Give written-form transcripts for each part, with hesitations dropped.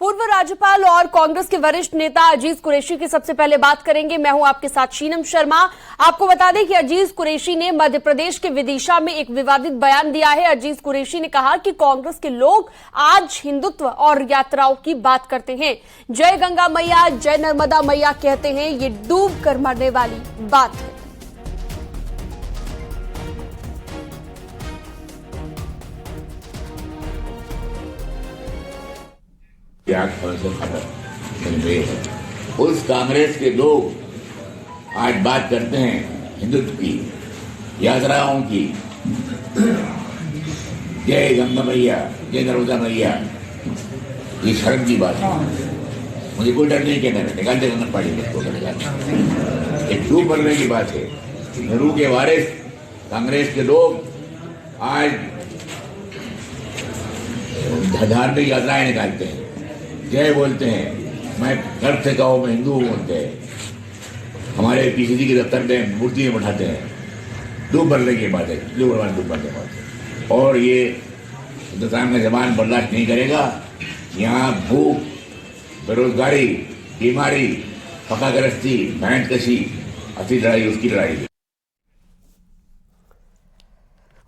पूर्व राज्यपाल और कांग्रेस के वरिष्ठ नेता अजीज कुरैशी की सबसे पहले बात करेंगे। मैं हूं आपके साथ शीनम शर्मा। आपको बता दें कि अजीज कुरैशी ने मध्य प्रदेश के विदिशा में एक विवादित बयान दिया है। अजीज कुरैशी ने कहा कि कांग्रेस के लोग आज हिंदुत्व और यात्राओं की बात करते हैं, जय गंगा मैया जय नर्मदा मैया कहते हैं, ये डूब कर मरने वाली बात है। उस कांग्रेस के लोग आज बात करते हैं हिंदुत्व की, यात्राओं की, जय गंगा मैया जय नर्मदा मैया। ये शर्म की बात है। मुझे कोई डर नहीं कहना है, निकाल दे गंगा पार्टी को निकाल। एक डूब मरने की बात है। नेहरू के वारिस कांग्रेस के लोग आज धार्मिक यात्राएं निकालते हैं, जय बोलते हैं, मैं गर्व से कहूँ मैं हिंदू हूँ बोलते हैं, हमारे पीसीसी के दफ्तर में मूर्ति में बैठाते हैं। डूब मरने की बात है, डूब मरने की बात है। और ये हिंदुस्तान का जवान बर्दाश्त नहीं करेगा। यहाँ भूख, बेरोजगारी, बीमारी, फकागरस्ती, भैंसकशी, असली लड़ाई उसकी लड़ाई है।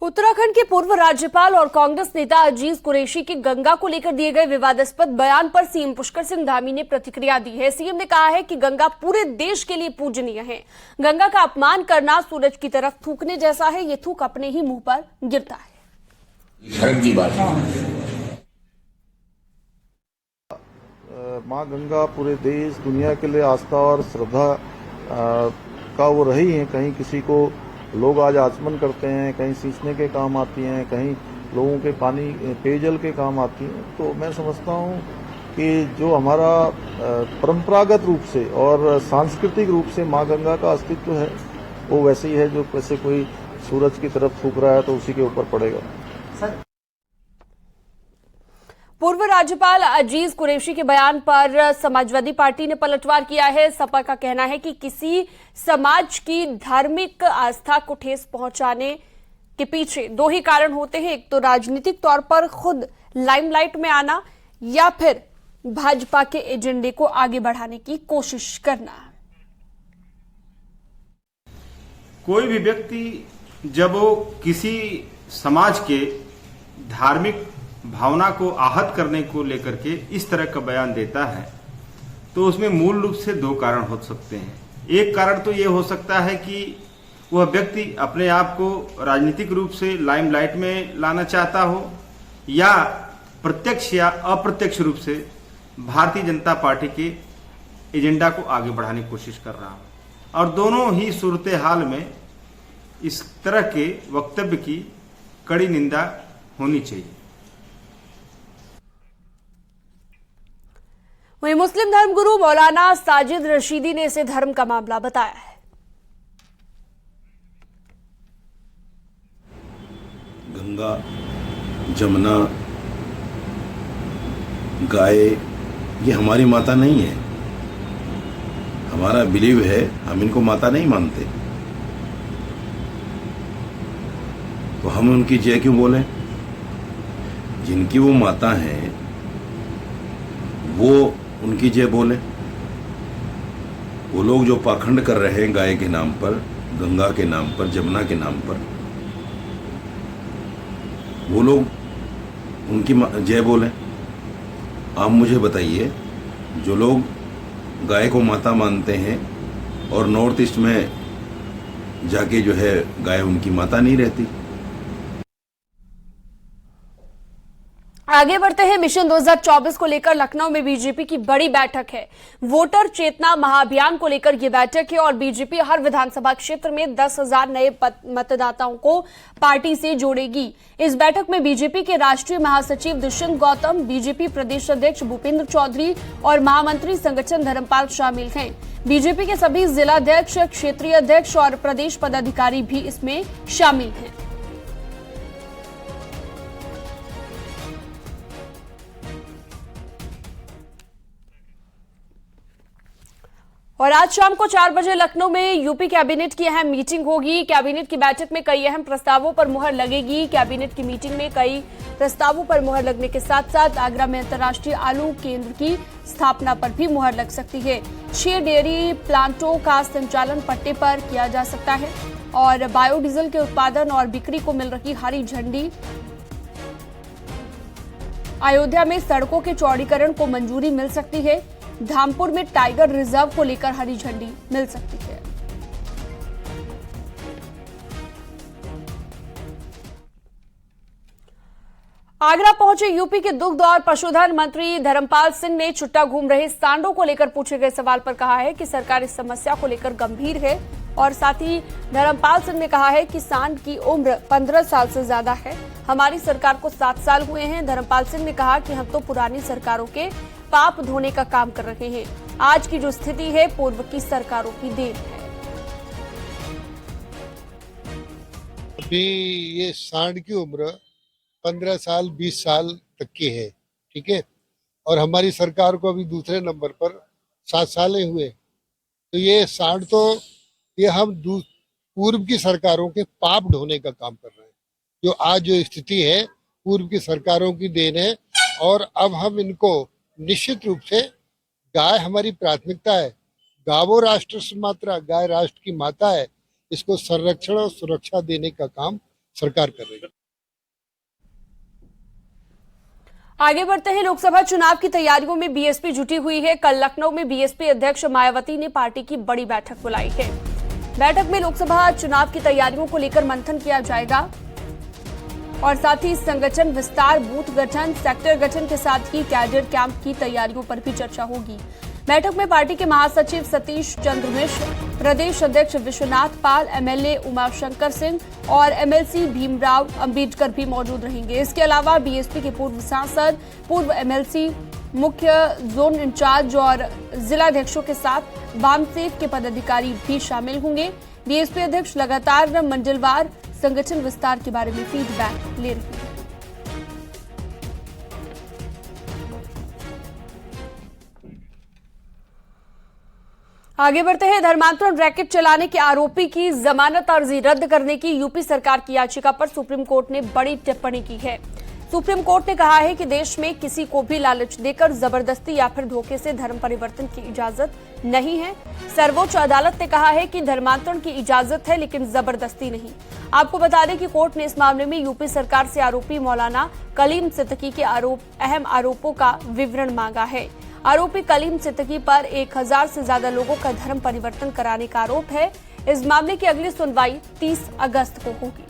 उत्तराखंड के पूर्व राज्यपाल और कांग्रेस नेता अजीज कुरैशी के गंगा को लेकर दिए गए विवादास्पद बयान पर सीएम पुष्कर सिंह धामी ने प्रतिक्रिया दी है। सीएम ने कहा है कि गंगा पूरे देश के लिए पूजनीय है। गंगा का अपमान करना सूरज की तरफ थूकने जैसा है, ये थूक अपने ही मुंह पर गिरता है। शर्म की बात है। माँ गंगा पूरे देश दुनिया के लिए आस्था और श्रद्धा का वो रही है। कहीं किसी को लोग आज आचमन करते हैं, कहीं सींचने के काम आती हैं, कहीं लोगों के पानी पेयजल के काम आती हैं। तो मैं समझता हूँ कि जो हमारा परंपरागत रूप से और सांस्कृतिक रूप से माँ गंगा का अस्तित्व है वो वैसे ही है। जो वैसे कोई सूरज की तरफ थूक रहा है तो उसी के ऊपर पड़ेगा। पूर्व राज्यपाल अजीज कुरैशी के बयान पर समाजवादी पार्टी ने पलटवार किया है। सपा का कहना है कि किसी समाज की धार्मिक आस्था को ठेस पहुंचाने के पीछे दो ही कारण होते हैं, एक तो राजनीतिक तौर पर खुद लाइमलाइट में आना या फिर भाजपा के एजेंडे को आगे बढ़ाने की कोशिश करना। कोई भी व्यक्ति जब वो किसी समाज के धार्मिक भावना को आहत करने को लेकर के इस तरह का बयान देता है तो उसमें मूल रूप से दो कारण हो सकते हैं। एक कारण तो ये हो सकता है कि वह व्यक्ति अपने आप को राजनीतिक रूप से लाइमलाइट में लाना चाहता हो या प्रत्यक्ष या अप्रत्यक्ष रूप से भारतीय जनता पार्टी के एजेंडा को आगे बढ़ाने की कोशिश कर रहा हो। और दोनों ही सूरत हाल में इस तरह के वक्तव्य की कड़ी निंदा होनी चाहिए। वहीं मुस्लिम धर्मगुरु मौलाना साजिद रशीदी ने इसे धर्म का मामला बताया है। गंगा, जमुना, गाय ये हमारी माता नहीं है। हमारा बिलीव है, हम इनको माता नहीं मानते तो हम उनकी जय क्यों बोलें? जिनकी वो माता हैं वो उनकी जय बोले। वो लोग जो पाखंड कर रहे हैं गाय के नाम पर, गंगा के नाम पर, जमुना के नाम पर, वो लोग उनकी जय बोले। आप मुझे बताइए, जो लोग गाय को माता मानते हैं और नॉर्थ ईस्ट में जाके जो है गाय उनकी माता नहीं रहती। आगे बढ़ते हैं। मिशन 2024 को लेकर लखनऊ में बीजेपी की बड़ी बैठक है। वोटर चेतना महाअभियान को लेकर यह बैठक है और बीजेपी हर विधानसभा क्षेत्र में 10,000 नए मतदाताओं को पार्टी से जोड़ेगी। इस बैठक में बीजेपी के राष्ट्रीय महासचिव दुष्यंत गौतम, बीजेपी प्रदेश अध्यक्ष भूपेंद्र चौधरी और महामंत्री संगठन धर्मपाल शामिल हैं। बीजेपी के सभी जिलाध्यक्ष, क्षेत्रीय अध्यक्ष और प्रदेश पदाधिकारी भी इसमें शामिल हैं। और आज शाम को 4 बजे लखनऊ में यूपी कैबिनेट की अहम मीटिंग होगी। कैबिनेट की बैठक में कई अहम प्रस्तावों पर मुहर लगेगी। कैबिनेट की मीटिंग में कई प्रस्तावों पर मुहर लगने के साथ साथ आगरा में अंतर्राष्ट्रीय आलू केंद्र की स्थापना पर भी मुहर लग सकती है। 6 डेयरी प्लांटों का संचालन पट्टे पर किया जा सकता है और बायोडीजल के उत्पादन और बिक्री को मिल रही हरी झंडी। अयोध्या में सड़कों के चौड़ीकरण को मंजूरी मिल सकती है। धामपुर में टाइगर रिजर्व को लेकर हरी झंडी मिल सकती है। आगरा पहुंचे यूपी के दुग्ध और पशुधन मंत्री धर्मपाल सिंह ने छुट्टा घूम रहे सांडों को लेकर पूछे गए सवाल पर कहा है कि सरकार इस समस्या को लेकर गंभीर है और साथ ही धर्मपाल सिंह ने कहा है कि सांड की उम्र 15 साल से ज्यादा है। हमारी सरकार को 7 साल हुए हैं। धर्मपाल सिंह ने कहा कि हम तो पुरानी सरकारों के पाप धोने का काम कर रहे हैं। आज की जो स्थिति है पूर्व की सरकारों की देन है। अभी ये सांड की उम्र 15 साल 20 साल तक की है, ठीक है, और हमारी सरकार को अभी दूसरे नंबर पर 7 साल हुए। तो ये सांड तो ये हम पूर्व की सरकारों के पाप ढोने का काम कर रहे हैं। जो आज जो स्थिति है पूर्व की सरकारों की देन है और अब हम इनको निश्चित रूप से, गाय हमारी प्राथमिकता है। गावो राष्ट्र मात्रा, गाय राष्ट्र की माता है। इसको संरक्षण और सुरक्षा देने का काम सरकार कर रही है। आगे बढ़ते हैं। लोकसभा चुनाव की तैयारियों में बीएसपी जुटी हुई है। कल लखनऊ में बीएसपी अध्यक्ष मायावती ने पार्टी की बड़ी बैठक बुलाई है। बैठक में लोकसभा चुनाव की तैयारियों को लेकर मंथन किया जाएगा और साथ ही संगठन विस्तार, बूथ गठन, सेक्टर गठन के साथ ही कैडर कैंप की तैयारियों पर भी चर्चा होगी। बैठक में पार्टी के महासचिव सतीश चंद्र मिश्र, प्रदेश अध्यक्ष विश्वनाथ पाल, एमएलए उमाशंकर सिंह और एमएलसी भीमराव अंबेडकर भी मौजूद रहेंगे। इसके अलावा बीएसपी के पूर्व सांसद, पूर्व एमएलसी, मुख्य जोन इंचार्ज और जिलाध्यक्षों के साथ वामसेफ के पदाधिकारी भी शामिल होंगे। बीएसपी अध्यक्ष लगातार मंडलवार संगठन विस्तार के बारे में फीडबैक ले रही है। आगे बढ़ते हैं। धर्मांतरण रैकेट चलाने के आरोपी की जमानत अर्जी रद्द करने की यूपी सरकार की याचिका पर सुप्रीम कोर्ट ने बड़ी टिप्पणी की है। सुप्रीम कोर्ट ने कहा है कि देश में किसी को भी लालच देकर जबरदस्ती या फिर धोखे से धर्म परिवर्तन की इजाजत नहीं है। सर्वोच्च अदालत ने कहा है कि धर्मांतरण की इजाजत है लेकिन जबरदस्ती नहीं। आपको बता दें कि कोर्ट ने इस मामले में यूपी सरकार से आरोपी मौलाना कलीम सिद्दीकी के अहम आरोपों का विवरण मांगा है। आरोपी कलीम सिद्दीकी पर 1000 से ज्यादा लोगों का धर्म परिवर्तन कराने का आरोप है। इस मामले की अगली सुनवाई 30 अगस्त को होगी।